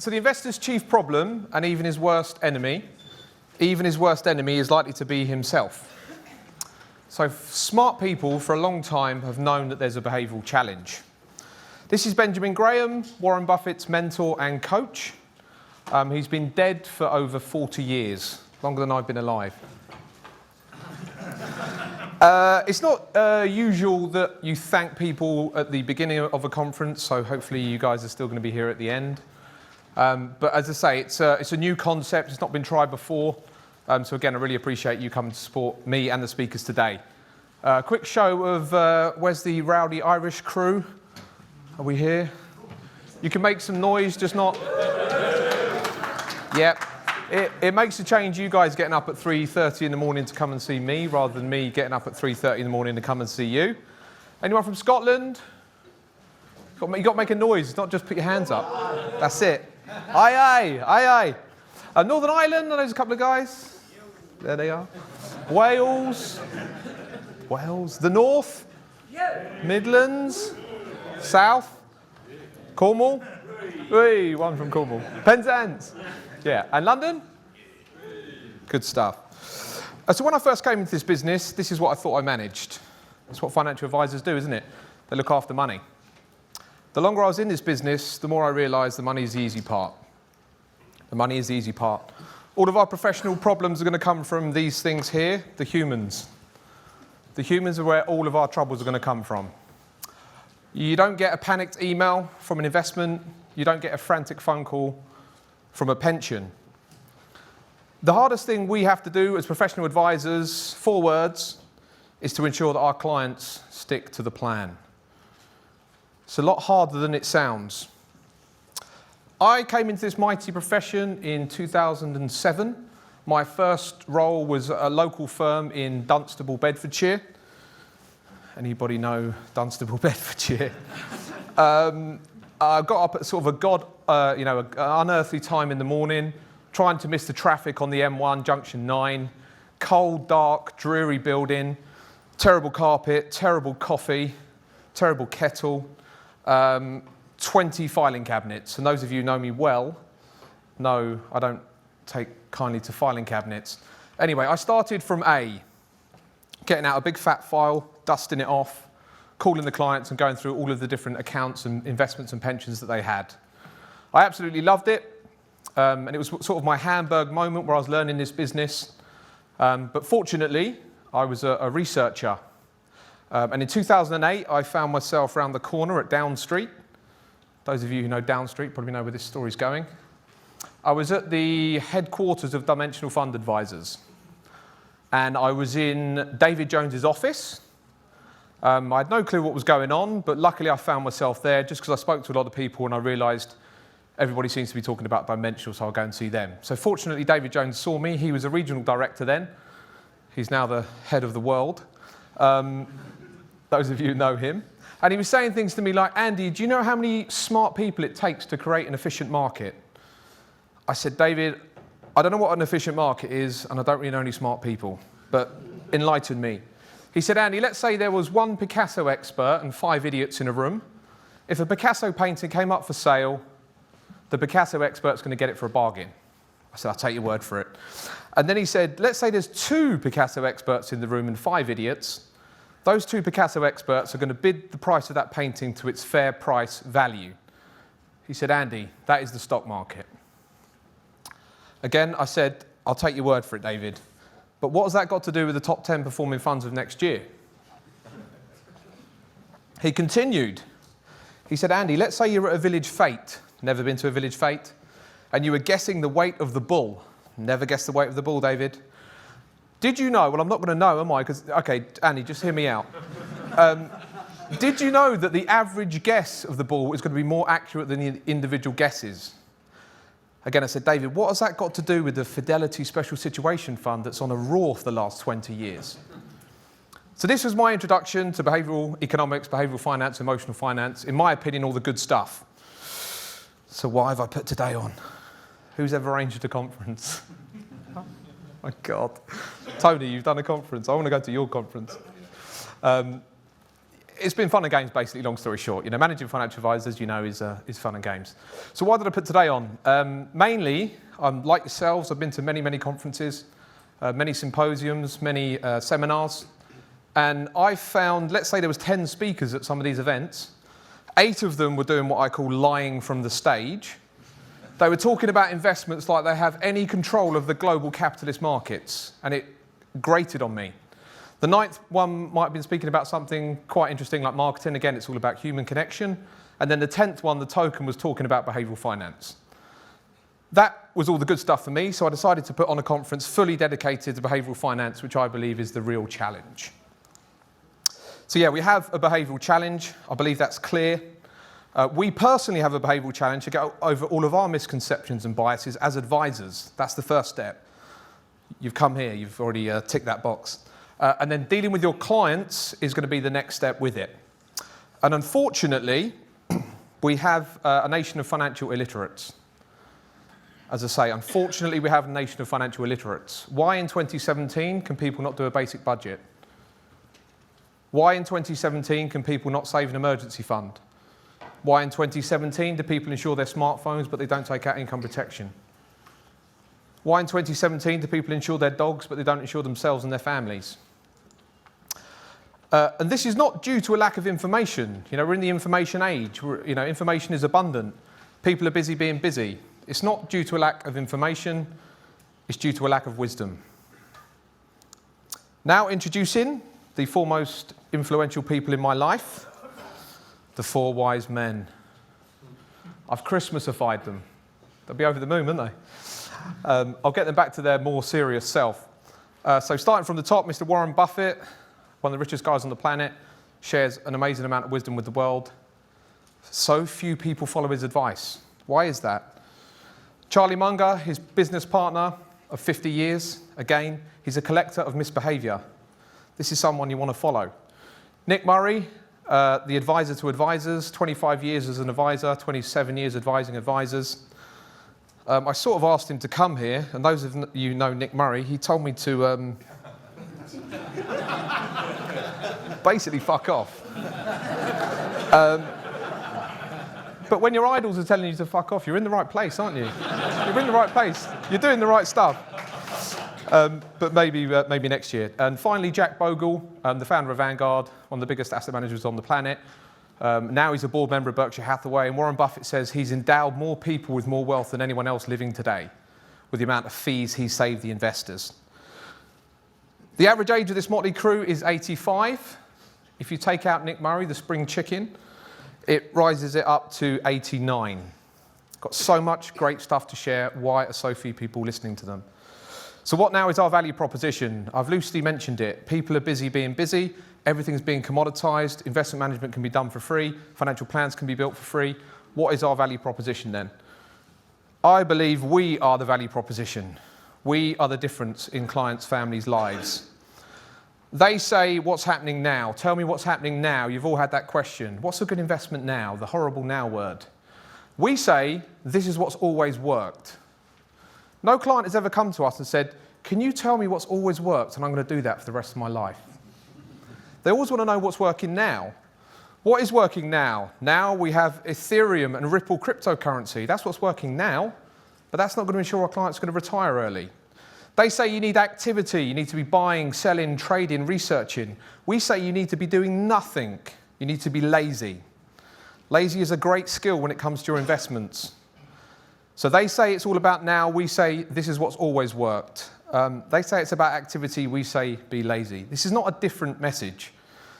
So the investor's chief problem, and even his worst enemy is likely to be himself. So smart people for a long time have known that there's a behavioural challenge. This is Benjamin Graham, Warren Buffett's mentor and coach. He's been dead for over 40 years, longer than I've been alive. It's not usual that you thank people at the beginning of a conference, so hopefully you guys are still going to be here at the end. But as I say, it's a new concept. It's not been tried before. So again, I really appreciate you coming to support me and the speakers today. Quick show of where's the rowdy Irish crew? Are we here? You can make some noise, just not... Yep. It makes a change you guys getting up at 3:30 in the morning to come and see me rather than me getting up at 3:30 in the morning to come and see you. Anyone from Scotland? You've got to make a noise, not just put your hands up. That's it. Aye, aye, aye, aye. Northern Ireland, I know there's a couple of guys. There they are. Wales. The North. Midlands. South. Cornwall. Hey, one from Cornwall. Penzance. Yeah, and London? Good stuff. So when I first came into this business, this is what I thought I managed. That's what financial advisors do, isn't it? They look after money. The longer I was in this business, the more I realised the money is the easy part. The money is the easy part. All of our professional problems are going to come from these things here, the humans. The humans are where all of our troubles are going to come from. You don't get a panicked email from an investment. You don't get a frantic phone call from a pension. The hardest thing we have to do as professional advisors, 4 words, is to ensure that our clients stick to the plan. It's a lot harder than it sounds. I came into this mighty profession in 2007. My first role was at a local firm in Dunstable, Bedfordshire. Anybody know Dunstable, Bedfordshire? I got up at sort of an unearthly time in the morning, trying to miss the traffic on the M1, Junction 9. Cold, dark, dreary building, terrible carpet, terrible coffee, terrible kettle, 20 filing cabinets. And those of you who know me well know I don't take kindly to filing cabinets. Anyway, I started from A, getting out a big fat file, dusting it off, calling the clients and going through all of the different accounts and investments and pensions that they had. I absolutely loved it, and it was sort of my Hamburg moment where I was learning this business. But fortunately, I was a researcher. And in 2008, I found myself around the corner at Down Street. Those of you who know Down Street probably know where this story's going. I was at the headquarters of Dimensional Fund Advisors. And I was in David Jones's office. I had no clue what was going on, but luckily I found myself there just because I spoke to a lot of people and I realised everybody seems to be talking about Dimensional, so I'll go and see them. So fortunately, David Jones saw me. He was a regional director then. He's now the head of the world. Those of you who know him. And he was saying things to me like, Andy, do you know how many smart people it takes to create an efficient market? I said, David, I don't know what an efficient market is, and I don't really know any smart people, but enlighten me. He said, Andy, let's say there was 1 Picasso expert and 5 idiots in a room. If a Picasso painting came up for sale, the Picasso expert's going to get it for a bargain. I said, I'll take your word for it. And then he said, let's say there's 2 Picasso experts in the room and 5 idiots. Those 2 Picasso experts are going to bid the price of that painting to its fair price value. He said, Andy, that is the stock market. Again, I said, I'll take your word for it, David. But what has that got to do with the top 10 performing funds of next year? He continued. He said, Andy, let's say you're at a village fete. Never been to a village fete. And you were guessing the weight of the bull. Never guessed the weight of the bull, David. Did you know, well, I'm not going to know, am I? Okay, Andy, just hear me out. Did you know that the average guess of the bull is going to be more accurate than the individual guesses? Again, I said, David, what has that got to do with the Fidelity Special Situation Fund that's on a roar for the last 20 years? So this was my introduction to behavioural economics, behavioural finance, emotional finance. In my opinion, all the good stuff. So why have I put today on? Who's ever arranged a conference? Oh my God. Tony, you've done a conference. I want to go to your conference. it's been fun and games, basically, long story short. Managing financial advisors, is fun and games. So why did I put today on? Mainly, like yourselves, I've been to many, many conferences, many symposiums, many seminars. And I found, let's say there was 10 speakers at some of these events. 8 of them were doing what I call lying from the stage. They were talking about investments like they have any control of the global capitalist markets. And it grated on me. The 9th one might have been speaking about something quite interesting like marketing. Again, it's all about human connection. And then the 10th one, the token, was talking about behavioural finance. That was all the good stuff for me, so I decided to put on a conference fully dedicated to behavioural finance, which I believe is the real challenge. So yeah, we have a behavioural challenge. I believe that's clear. We personally have a behavioural challenge to get over all of our misconceptions and biases as advisors. That's the first step. You've come here, you've already ticked that box. And then dealing with your clients is going to be the next step with it. And unfortunately, we have a nation of financial illiterates. As I say, unfortunately, we have a nation of financial illiterates. Why in 2017 can people not do a basic budget? Why in 2017 can people not save an emergency fund? Why in 2017 do people insure their smartphones but they don't take out income protection? Why in 2017 do people insure their dogs but they don't insure themselves and their families? And this is not due to a lack of information. We're in the information age. Information is abundant. People are busy being busy. It's not due to a lack of information. It's due to a lack of wisdom. Now introducing the 4 most influential people in my life, the 4 wise men. I've Christmasified them. They'll be over the moon, won't they? I'll get them back to their more serious self. So starting from the top, Mr. Warren Buffett, one of the richest guys on the planet, shares an amazing amount of wisdom with the world. So few people follow his advice. Why is that? Charlie Munger, his business partner of 50 years, again, he's a collector of misbehaviour. This is someone you want to follow. Nick Murray, the advisor to advisors, 25 years as an advisor, 27 years advising advisors. I sort of asked him to come here, and those of you know Nick Murray, he told me to basically fuck off. But when your idols are telling you to fuck off, you're in the right place, aren't you? You're in the right place. You're doing the right stuff. But maybe next year. And finally, Jack Bogle, the founder of Vanguard, one of the biggest asset managers on the planet. Now he's a board member of Berkshire Hathaway, and Warren Buffett says he's endowed more people with more wealth than anyone else living today, with the amount of fees he saved the investors. The average age of this motley crew is 85. If you take out Nick Murray, the spring chicken, it rises it up to 89. Got so much great stuff to share. Why are so few people listening to them? So what now is our value proposition? I've loosely mentioned it. People are busy being busy. Everything's being commoditized. Investment management can be done for free. Financial plans can be built for free. What is our value proposition then? I believe we are the value proposition. We are the difference in clients' families' lives. They say, what's happening now? Tell me what's happening now. You've all had that question. What's a good investment now? The horrible now word. We say, this is what's always worked. No client has ever come to us and said, can you tell me what's always worked, and I'm going to do that for the rest of my life. They always want to know what's working now. What is working now? Now we have Ethereum and Ripple cryptocurrency. That's what's working now, but that's not going to ensure our client's going to retire early. They say you need activity. You need to be buying, selling, trading, researching. We say you need to be doing nothing. You need to be lazy. Lazy is a great skill when it comes to your investments. So they say it's all about now. We say this is what's always worked. They say it's about activity. We say be lazy. This is not a different message.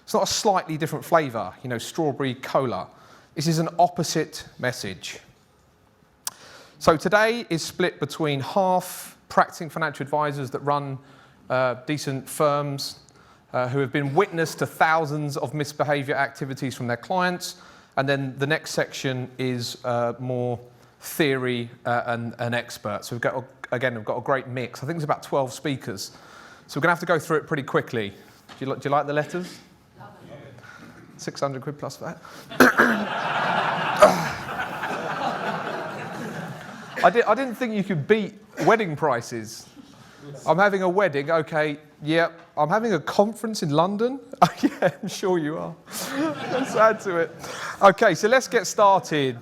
It's not a slightly different flavour, strawberry cola. This is an opposite message. So today is split between half practicing financial advisors that run decent firms who have been witness to thousands of misbehaviour activities from their clients. And then the next section is more theory and experts. So we've got a great mix. I think there's about 12 speakers. So we're going to have to go through it pretty quickly. Do you like the letters? 600 quid plus that. I didn't think you could beat wedding prices. I'm having a wedding. Okay, yep. I'm having a conference in London. Yeah, I'm sure you are. Let's add to it. Okay, so let's get started.